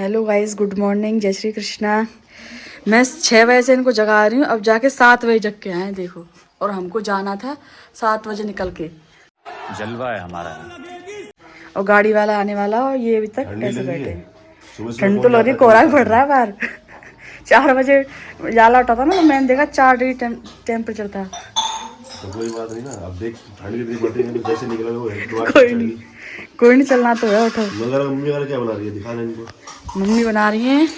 Hello guys, good morning, जय श्री कृष्णा। मैं 6 बजे से इनको जगा रही हूँ, अब जाके 7 बजे जग के आए देखो। और हमको जाना था 7 बजे निकल के। जलवा है हमारा। और गाड़ी वाला आने वाला और ये अभी तक ऐसे बैठे हैं। ठंड तो कौन लग रही, जाता कोहरा है? भी पड़ रहा है बाहर। 4 बजे जाला उठा था ना, तो मैंने देखा 4 डिग्री टेम्परेचर था। तो कोई बात नहीं ना, अब देख ठंड कितनी बढ़ती है, तो जैसे निकला वो है कोई नहीं चलना तो है, उठो। मगर मम्मी वाला क्या बना रही है, दिखाना इनको। मम्मी बना रही हैं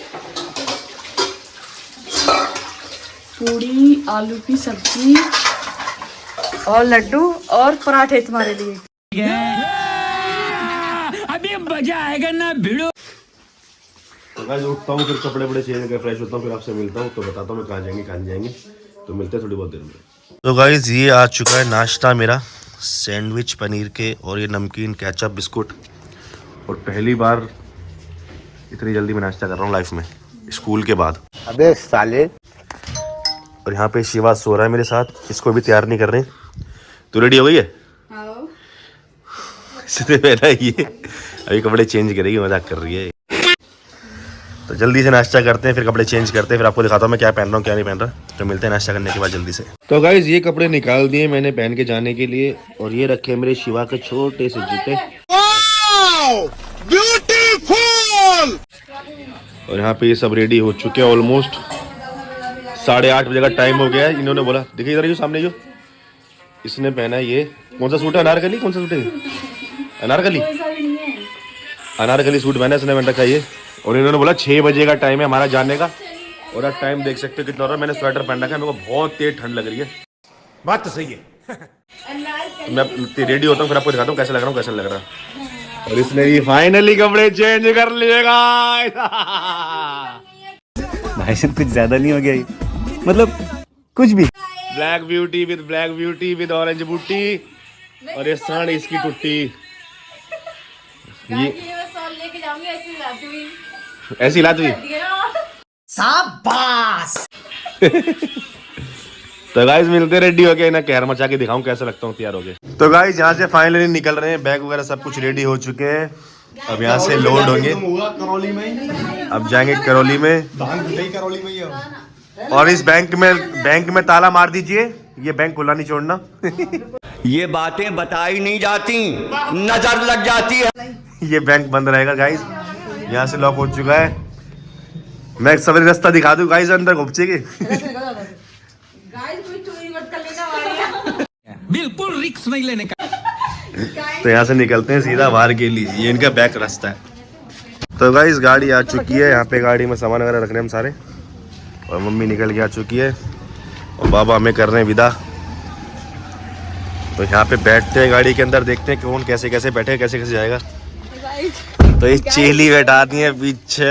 पूड़ी, आलू की सब्जी और लड्डू और पराठे तुम्हारे लिए। अभी मजा आएगा ना भिड़ो। तो गाइस उठता हूँ, फिर कपड़े बड़े चेंज करके फ्रेश होता हूँ, फिर आपसे मिलता हूँ, तो बताता हूँ मैं कहाँ जाएंगे कहाँ नहीं जाएंगे। तो मिलते हैं थोड़ी बहुत देर में। तो गाइस ये आ चुका है नाश्ता मेरा, सैंडविच पनीर के और ये नमकीन केचप बिस्कुट। और पहली बार इतनी जल्दी मैं नाश्ता कर रहा हूँ लाइफ में, स्कूल के बाद। अबे साले। और यहाँ पे शिवा सो रहा है मेरे साथ, इसको भी तैयार नहीं कर रहे। तू रेडी हो गई है? इससे पहले ये अभी कपड़े चेंज करेगी, मजाक कर रही है। तो जल्दी से नाश्ता करते हैं, फिर कपड़े चेंज करते हैं, फिर आपको दिखाता हूँ मैं क्या पहन रहा हूँ क्या नहीं पहन रहा। तो मिलते हैं नाश्ता करने के बाद जल्दी से। तो गाइस ये कपड़े निकाल दिए मैंने पहन के जाने के लिए, और ये रखे मेरे शिवा के छोटे से जूते। ब्यूटीफुल। और यहाँ पे ये सब रेडी हो चुके हैं, ऑलमोस्ट 8:30 बजे का टाइम हो गया है। इन्होंने बोला, देखिए इधर जो सामने जो इसने पहना है, ये कौन सा सूट है? अनारकली। कौन सा सूट है? अनारकली। अनारकली सूट पहना है इसने, पहन रखा है ये। और इन्होंने बोला 6 बजे का टाइम है हमारा जाने का। और अब टाइम देख सकते हो कितना हो रहा है। मैंने स्वेटर पहन रखा है, मेरे को बहुत तेज ठंड लग रही है। बात तो सही है। मैं रेडी होता हूँ, फिर आपको दिखाता हूँ कैसा लग रहा हूँ, कैसा लग रहा है। और इसने ये फाइनली कपड़े चेंज कर लिए गाइस। भाई साहब कुछ ज्यादा नहीं हो गया ये? मतलब कुछ भी। ब्लैक ब्यूटी विद ऑरेंज बूटी, और ये साड़ी इसकी टुट्टी। ये ऐसी लात हुई। शाबाश। तो गाइस मिलते रेडी हो गए ना, कहर मचा के दिखाऊं कैसा लगता हूँ तैयार हो गए। तो गाइस यहाँ से फाइनली निकल रहे हैं, बैग वगैरह सब कुछ रेडी हो चुके हैं। अब यहाँ से लोड होंगे, अब जाएंगे करौली में। और इस बैंक में ताला मार दीजिए, ये बैंक खुला नहीं छोड़ना। ये बातें बताई नहीं जाती, नजर लग जाती है। ये बैंक बंद रहेगा गाइस, यहाँ से लॉक हो चुका है। मैं एक सवेरे रास्ता दिखा दूं गाइस, अंदर घुपचेगी। बिल्कुल रिस्क नहीं लेने का। तो यहाँ से निकलते हैं सीधा बाहर के लिए, ये इनका बैक रास्ता है। तो गाइस गाड़ी आ चुकी है, यहाँ पे गाड़ी में सामान वगैरह रखने हम सारे। और मम्मी निकल के आ चुकी है, और बाबा हमें कर रहे हैं विदा। तो यहाँ पे बैठते हैं गाड़ी के अंदर, देखते हैं कौन कैसे कैसे बैठे, कैसे कैसे जाएगा। तो ये चेली बैठा दी है पीछे,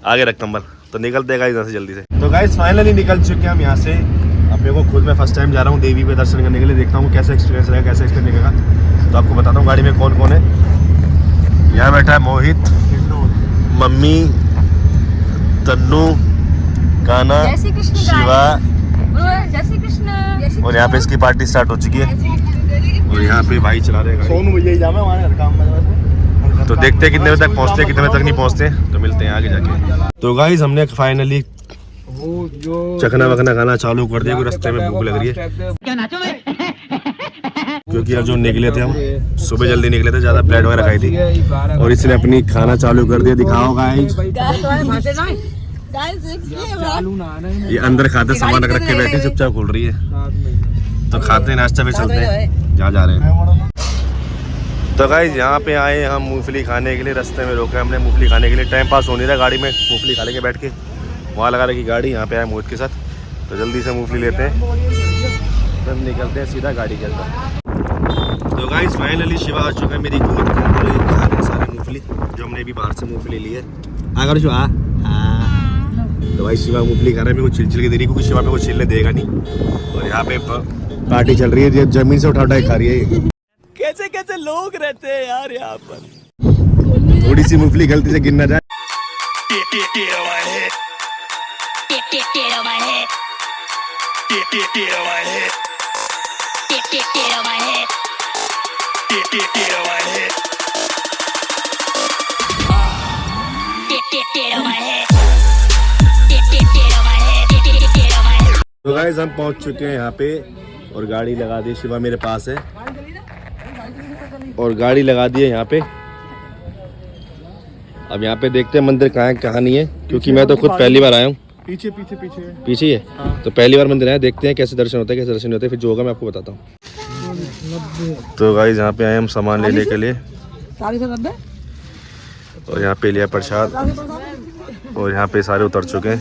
आगे रख कंबल। तो निकलते हैं गाइस यहाँ से जल्दी से। तो गाइस फाइनली निकल चुके हैं हम यहाँ से। अब मेरे को खुद मैं फर्स्ट टाइम जा रहा हूँ देवी पे दर्शन करने के लिए, देखता हूँ कैसा एक्सपीरियंस रहेगा, कैसा एक्सपीरियंस निकलेगा। तो आपको बताता हूँ गाड़ी में कौन कौन है। यहाँ बैठा है मोहित, मम्मी, तन्नू, काना, शिवा, और यहाँ पे इसकी पार्टी स्टार्ट हो चुकी है। और यहाँ पे भाई चला रहे हैं। तो देखते हैं कितने बजे तक पहुँचते हैं, कितने बजे तक नहीं पहुँचते। तो मिलते हैं आगे जाके। तो गाइस हमने फाइनली चखना वखना खाना चालू कर दिया, रास्ते में भूख लग रही है। क्योंकि अब जो निकले थे हम सुबह जल्दी निकले थे, ज्यादा प्लेट वगैरह खाई थी। और इसने अपनी खाना चालू कर दिया, दिखाओ गाइस। ये अंदर खाते सामान रख के बैठे, चुपचाप खोल रही है। तो खाते नाश्ता पे चलते हैं जहाँ जा रहे हैं। तो गाइस यहाँ पे आए हम मूंगफली खाने के लिए, रास्ते में रोका हमने मूंगफली खाने के लिए। टाइम पास हो नहीं रहा गाड़ी में, मूंगफली खा लेंगे बैठ के। वहाँ लगा रखी गाड़ी, यहाँ पे आए मोहित के साथ। तो जल्दी से मूंगफली लेते हैं, तब निकलते हैं सीधा गाड़ी के अंदर। तो गाइस फाइनली शिवा आ चुका है मेरी गोद में, और ये खा रहे हैं सारे मूंगफली जो हमने अभी बाहर से मूंगफली ली है। अगर जो तो भाई शिवा मूंगफली खा रहा है, मेरे को छिल के दे रही, क्योंकि शिवा मेरे को छिलने देगा नहीं। और यहाँ पे पार्टी चल रही है, जमीन से उठा उठा खा रही है। कैसे कैसे लोग रहते हैं यार यहाँ पर। थोड़ी सी मूंगफली गलती से गिर ना जाए। तो गाइस हम पहुंच चुके हैं यहाँ पे और गाड़ी लगा दी, शिवा मेरे पास है और गाड़ी लगा दी है यहाँ पे। अब यहाँ पे देखते हैं मंदिर कहाँ है कहाँ नहीं है, क्योंकि मैं तो खुद पहली बार आया हूँ। पीछे ही है। हाँ। तो पहली बार मंदिर आया, देखते हैं कैसे दर्शन होते हैं कैसे दर्शन नहीं होते, फिर जो होगा मैं आपको बताता हूँ। तो गाइस यहाँ पे आए हम सामान लेने के लिए और यहाँ पे लिया प्रसाद और यहाँ पे सारे उतर चुके हैं।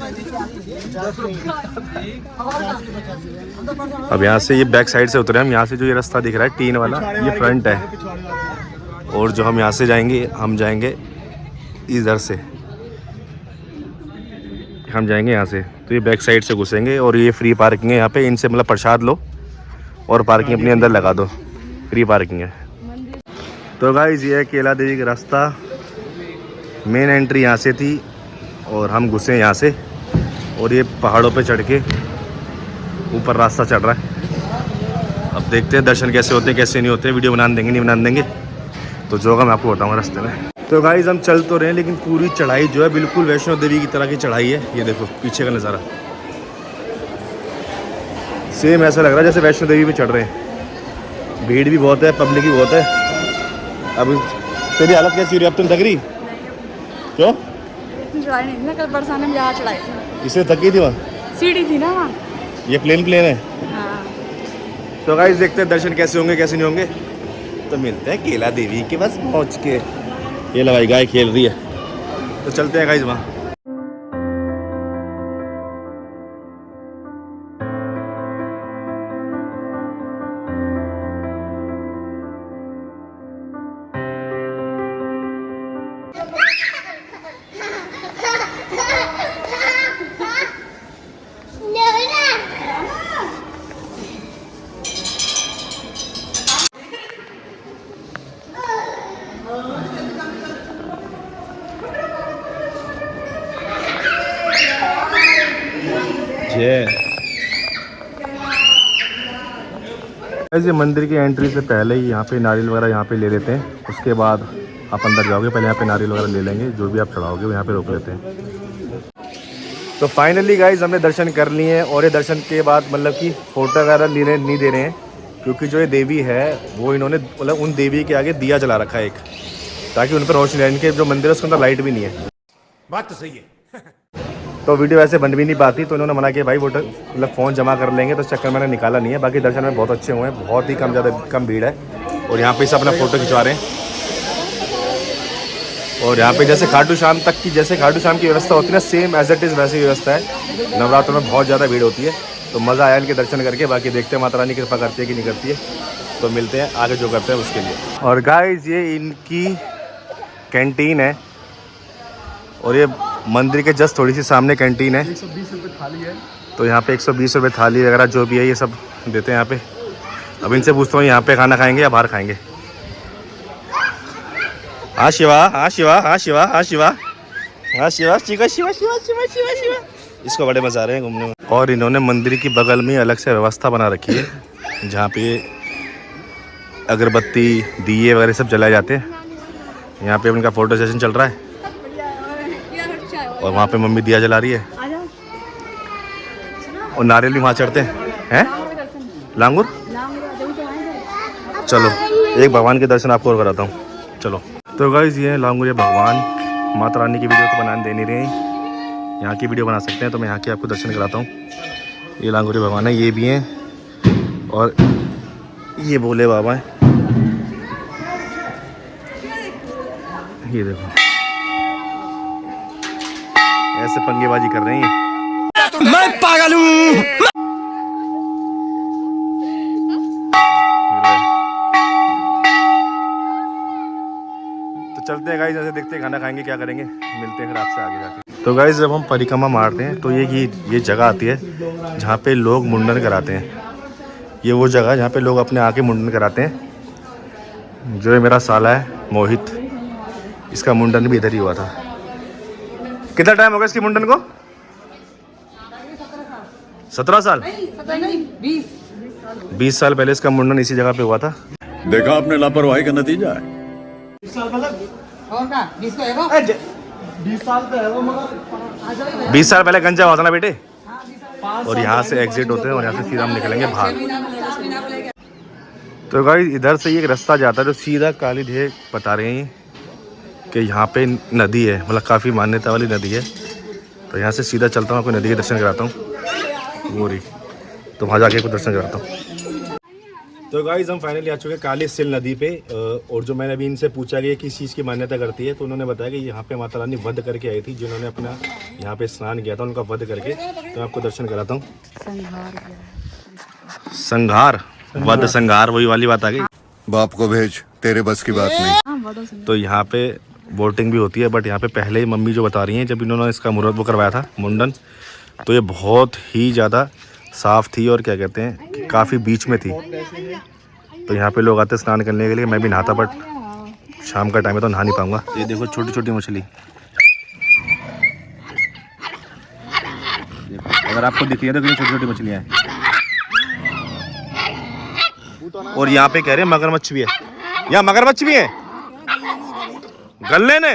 अब यहाँ से ये बैक साइड से उतरे हम, यहाँ से जो ये रास्ता दिख रहा है टीन वाला ये फ्रंट है और जो हम यहाँ से जाएंगे हम जाएंगे इधर से, हम जाएंगे यहाँ से। तो ये बैक साइड से घुसेंगे और ये फ्री पार्किंग है यहाँ पे, इनसे मतलब प्रसाद लो और पार्किंग अपने अंदर लगा दो, फ्री पार्किंग है। तो गाइस ये है केला देवी का रास्ता, मेन एंट्री यहाँ से थी और हम घुसे यहाँ से और ये पहाड़ों पे चढ़ के ऊपर रास्ता चढ़ रहा है। अब देखते हैं दर्शन कैसे होते हैं कैसे नहीं होते, वीडियो बना देंगे नहीं बना देंगे तो जो होगा मैं आपको बताऊँगा रास्ते में। तो गाइस हम चल तो रहे हैं लेकिन पूरी चढ़ाई जो है बिल्कुल वैष्णो देवी की तरह की चढ़ाई है। ये देखो पीछे का नज़ारा सेम ऐसा लग रहा है जैसे वैष्णो देवी पे चढ़ रहे हैं। भीड़ भी बहुत है, पब्लिक भी बहुत है। अब तेरी हालत कैसी हो रही है, अब तुम थक रही क्यों? चढ़ाई नहीं थी ना कल बरसाने में, यहाँ चढ़ाई थी। इससे थकी थी वहाँ, सीढ़ी थी ना वहाँ। ये प्लेन है। हाँ। तो गाइस देखते हैं दर्शन कैसे होंगे कैसे नहीं होंगे। तो मिलते हैं केला देवी के बस पहुँच के। ये लवाई गाय खेल रही है तो चलते हैं गाइस वहाँ। ऐसे मंदिर की एंट्री से पहले ही यहाँ पे नारियल वगैरह यहाँ पे ले लेते हैं, उसके बाद आप अंदर जाओगे पहले यहाँ पे नारियल वगैरह ले लेंगे, जो भी आप चढ़ाओगे वो यहाँ पे रोक लेते हैं। तो फाइनली गाइज हमने दर्शन कर लिए हैं और ये दर्शन के बाद मतलब कि फ़ोटो वगैरह लेने नहीं दे रहे हैं, क्योंकि जो ये देवी है वो इन्होंने मतलब उन देवी के आगे दिया जला रखा है एक, ताकि उन पर रोशनी रहे। इनके जो मंदिर है उसके अंदर लाइट भी नहीं है। बात तो सही है। तो वीडियो वैसे बन भी नहीं पाती तो इन्होंने मना किया भाई वो मतलब फ़ोन जमा कर लेंगे, तो इस चक्कर मैंने निकाला नहीं है। बाकी दर्शन में बहुत अच्छे हुए हैं, बहुत ही कम भीड़ है और यहाँ पे सब अपना फ़ोटो खिंचवा रहे हैं। और यहाँ पे जैसे खाटू श्याम तक की जैसे खाटू श्याम की व्यवस्था होती है ना, सेम एज इट इज़ वैसी व्यवस्था है। नवरात्रों में बहुत ज़्यादा भीड़ होती है तो मज़ा आया इनके दर्शन करके। बाकी देखते हैं माता रानी कृपा करती है कि नहीं करती है, तो मिलते हैं आगे जो करते हैं उसके लिए। और गाइस ये इनकी कैंटीन है और ये मंदिर के जस्ट थोड़ी सी सामने कैंटीन है। 120 रुपये थाली है, तो यहाँ पे 120 रुपये थाली वगैरह जो भी है ये सब देते हैं यहाँ पे। अब इनसे पूछता हूँ यहाँ पे खाना खाएंगे या बाहर खाएंगे। हाँ शिवा, हाँ शिवा, हाँ शिवा, हाँ शिवा, हाँ शिवा, शिवा शिवा शिवा शिवा शिवा शिवा। इसको बड़े मज़ा आ रहे हैं घूमने में। और इन्होंने मंदिर की बगल में अलग से व्यवस्था बना रखी है जहाँ पे अगरबत्ती दिए वगैरह सब जलाए जाते हैं। यहाँ पे उनका फ़ोटो सेशन चल रहा है और वहाँ पे मम्मी दिया जला रही है और नारियल भी वहाँ चढ़ते हैं। लांगुर चलो एक भगवान के दर्शन आपको और कराता हूँ, चलो। तो गाइस ये लांगुर भगवान, माता रानी की वीडियो तो बनाने दे नहीं रहे हैं, यहाँ की वीडियो बना सकते हैं तो मैं यहाँ के आपको दर्शन कराता हूँ। ये लांगुर भगवान है, ये भी हैं और ये भोले बाबा हैं। ये देखो ऐसे पंगेबाजी कर रहे हैं। मैं पागल हूँ। तो चलते हैं गाइस, ऐसे देखते हैं खाना खाएंगे क्या करेंगे, मिलते हैं फिर आपसे आगे जाके। तो गाइस जब हम परिक्रमा मारते हैं तो ये जगह आती है जहाँ पे लोग मुंडन कराते हैं। ये वो जगह है जहाँ पे लोग अपने आके मुंडन कराते हैं। जो है मेरा साला है मोहित, इसका मुंडन भी इधर ही हुआ था। कितना टाइम हो गया इसकी मुंडन को? 17 साल? 20 साल पहले इसका मुंडन इसी जगह पे हुआ था। देखा आपने लापरवाही का नतीजा है। 20 साल पहले गंजा हुआ था ना बेटे। और यहाँ से एग्जिट होते हैं और यहाँ से सीधा हम निकलेंगे बाहर। तो गाइस इधर से एक रास्ता जाता है जो सीधा काली ढेर बता रहे हैं कि यहाँ पे नदी है, मतलब काफ़ी मान्यता वाली नदी है। तो यहाँ से सीधा चलता हूँ, आपको नदी के दर्शन कराता हूँ वो रही, तो वहाँ जाके कुछ दर्शन कराता हूँ। तो गाइस हम फाइनली आ चुके हैं काली सिल नदी पे। और जो मैंने अभी इनसे पूछा कि किस चीज़ की मान्यता करती है, तो उन्होंने बताया कि यहाँ पे माता रानी वध करके आई थी, जिन्होंने अपना यहाँ पे स्नान किया था उनका वध करके। तो मैं आपको दर्शन कराता हूँ। संघार वध संघार वही वाली बात आ गई। बाप को भेज, तेरे बस की बात नहीं। तो यहाँ पे बोटिंग भी होती है, बट यहाँ पे पहले ही मम्मी जो बता रही हैं, जब इन्होंने इसका मुहूर्त वो करवाया था मुंडन, तो ये बहुत ही ज़्यादा साफ़ थी और क्या कहते हैं काफ़ी बीच में थी। तो यहाँ पे लोग आते स्नान करने के लिए। मैं भी नहाता, बट शाम का टाइम है तो नहा नहीं पाऊँगा। ये देखो छोटी छोटी मछली, अगर आपको दिख रही है तो कितनी छोटी छोटी मछलियाँ हैं। और यहाँ पे कह रहे हैं मगरमच्छ भी है, यहाँ मगरमच्छ भी है गल्ले ने।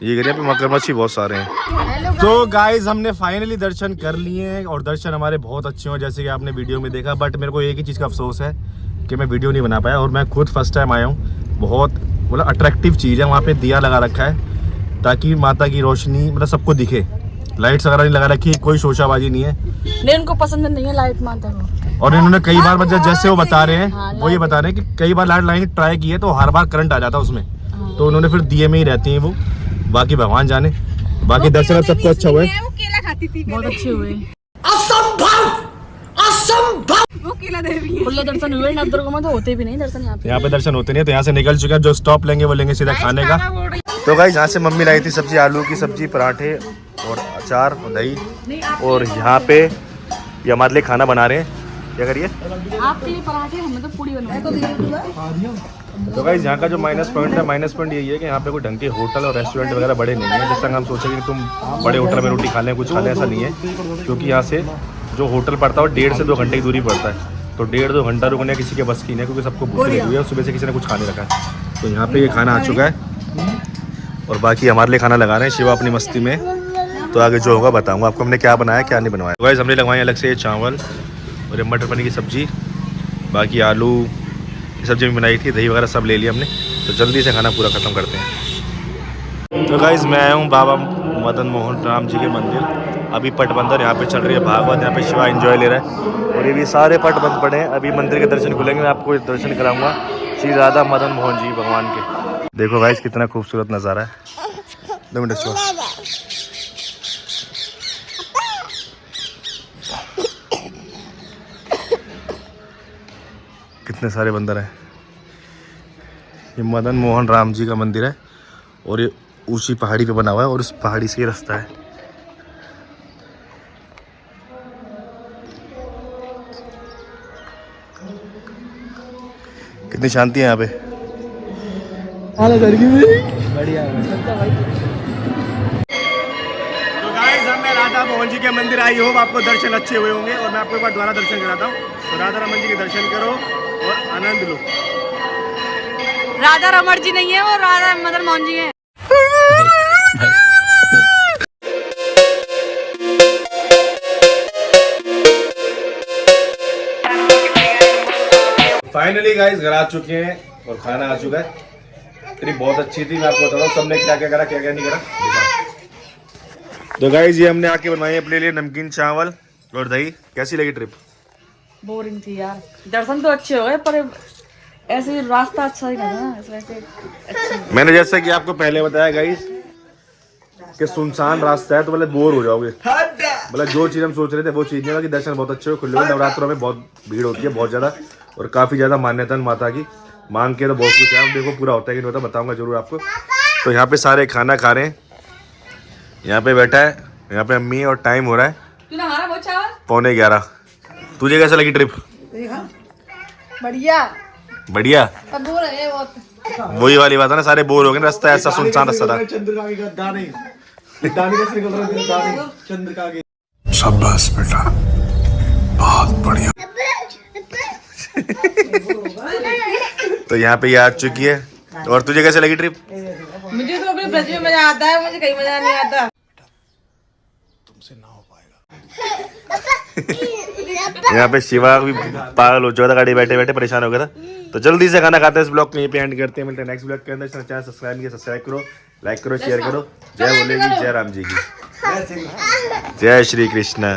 ये कह रहे हैं मगरमच्छ ही बहुत सारे हैं। तो गाइज हमने फाइनली दर्शन कर लिए हैं और दर्शन हमारे बहुत अच्छे हो जैसे कि आपने वीडियो में देखा। बट मेरे को एक ही चीज़ का अफसोस है कि मैं वीडियो नहीं बना पाया, और मैं खुद फर्स्ट टाइम आया हूँ। बहुत मतलब अट्रैक्टिव चीज़ है, वहाँ पे दिया लगा रखा है ताकि माता की रोशनी मतलब सबको दिखे। लाइट्स वगैरह नहीं लगा रखी, कोई शोशाबाजी नहीं है। नहीं, उनको पसंद नहीं है लाइट माता को। और इन्होंने कई बार मतलब जैसे वो बता रहे हैं वो ये बता रहे हैं कि कई बार लाइट लाइन ट्राई की है तो हर बार करंट आ जाता है उसमें। तो उन्होंने फिर दिए में ही रहती हैं वो, बाकी भगवान जाने। बाकी दर्शन अब सबको अच्छा हुआ है, वो केला खाती थी, बहुत अच्छे हुए। वो केला दे रही है। खुले दर्शन हुए, नवदुर्गा में तो होते भी नहीं दर्शन यहाँ पे। यहाँ पे दर्शन होते नहीं। तो यहाँ से निकल चुके हैं, जो स्टॉप लेंगे वो लेंगे सीधा खाने का। तो गाइस यहाँ से मम्मी लाई थी सब्जी, आलू की सब्जी, पराठे और अचार और दही। और यहाँ पे ये हमारे लिए खाना बना रहे हैं। क्या करिए आपके लिए पराठे, हमें तो पूरी बनवाई। तो गाइस यहाँ का जो माइनस पॉइंट है, माइनस पॉइंट यही है कि यहाँ पे कोई ढंग के होटल और रेस्टोरेंट वगैरह बड़े नहीं है। जैसा हम सोचे कि तुम बड़े होटल में रोटी खा लें, कुछ खा लें, ऐसा नहीं है। क्योंकि यहाँ से जो होटल पड़ता है वो 1.5 से 2 घंटे की दूरी पड़ता है। तो 1.5-2 घंटा रुकने किसी के बस की नहीं, क्योंकि सबको भूख लगी हुई है, सुबह से किसी ने कुछ खाने रखा है। तो यहाँ पे ये खाना आ चुका है और बाकी हमारे लिए खाना लगा रहे हैं शिवा अपनी मस्ती में। तो आगे जो होगा बताऊँगा आपको हमने क्या बनाया क्या नहीं बनवाया। गाइस हमने लगवाए अलग से चावल और ये मटर पनीर की सब्जी, बाकी आलू की सब्जी भी बनाई थी, दही वगैरह सब ले लिया हमने। तो जल्दी से खाना पूरा ख़त्म करते हैं। तो गाइस मैं आया हूँ बाबा मदन मोहन राम जी के मंदिर। अभी पट बंद है, यहाँ पे चल रही है भागवत, यहाँ पे शिवा एंजॉय ले रहा है। और ये भी सारे पट बंद पड़े हैं। अभी मंदिर के दर्शन खुलेंगे, मैं आपको दर्शन कराऊंगा श्री राधा मदन मोहन जी भगवान के। देखो गाइस कितना खूबसूरत नज़ारा है। 2 मिनट छो। कितने सारे बंदर हैं। ये मदन मोहन राम जी का मंदिर है और ये ऊंची पहाड़ी पे बना हुआ है और उस पहाड़ी से ये रास्ता है। कितनी शांति है यहाँ पे। बढ़िया। तो गाइस हमने राधा मोहन जी के मंदिर आई होप आपको दर्शन अच्छे हुए होंगे। और मैं आपको एक बार दोबारा दर्शन कराता हूँ। तो राधा रमन जी के दर्शन करो और आनंद लो। राधा रमन जी नहीं है, वो राधा मदन मोहन जी है। फाइनली गाइस घर आ चुके हैं और खाना आ चुका है। ट्रिप बहुत अच्छी थी, मैं आपको बता रहा हूँ सबने क्या क्या करा क्या क्या नहीं करा। तो गाइस ये हमने आके बनवाई है अपने लिए नमकीन चावल और दही। कैसी लगी ट्रिप? बोरिंग थी यार। दर्शन तो अच्छे हो गए पर ऐसे रास्ता अच्छा ही था ना, इस वजह से अच्छी। मैंने जैसा कि आपको पहले बताया गाइस कि सुनसान रास्ता है तो मतलब बोर हो जाओगे। मतलब जो चीज़ हम सोच रहे थे वो चीज़ नहीं। कि दर्शन बहुत अच्छे हुए, खुले हुए। नवरात्रों में बहुत भीड़ होती है, बहुत ज़्यादा, और काफ़ी ज़्यादा मान्यता माता की। मांग के तो बहुत कुछ है, देखो पूरा होता है कि नहीं होता बताऊँगा जरूर आपको। तो यहाँ पे सारे खाना खा रहे हैं, यहाँ पे बैठा है, यहाँ पे अम्मी, और टाइम हो रहा है 11:15। तुझे कैसा लगी ट्रिप? बढ़िया बढ़िया। अब बोर है बहुत। वही वाली बात है ना, सारे बोर हो गए। रास्ता ऐसा सुनसान रास्ता था। शाबाश बेटा, बहुत बढ़िया। तो यहाँ पे ये आ चुकी है और तुझे कैसे लगी ट्रिप? मुझे तो अपने ब्रज में मजा आता है, मुझे कहीं मजा नहीं आता। यहाँ पे शिवा भी पागल हो चुका था, गाड़ी बैठे बैठे परेशान हो गया था। तो जल्दी से खाना खाते हैं, इस ब्लॉग को यहीं पे एंड करते हैं। मिलते हैं नेक्स्ट ब्लॉग के अंदर। चैनल सब्सक्राइब किया, सब्सक्राइब करो, लाइक करो, शेयर करो। जय बोलेगी जय राम जी की, जय श्री कृष्ण।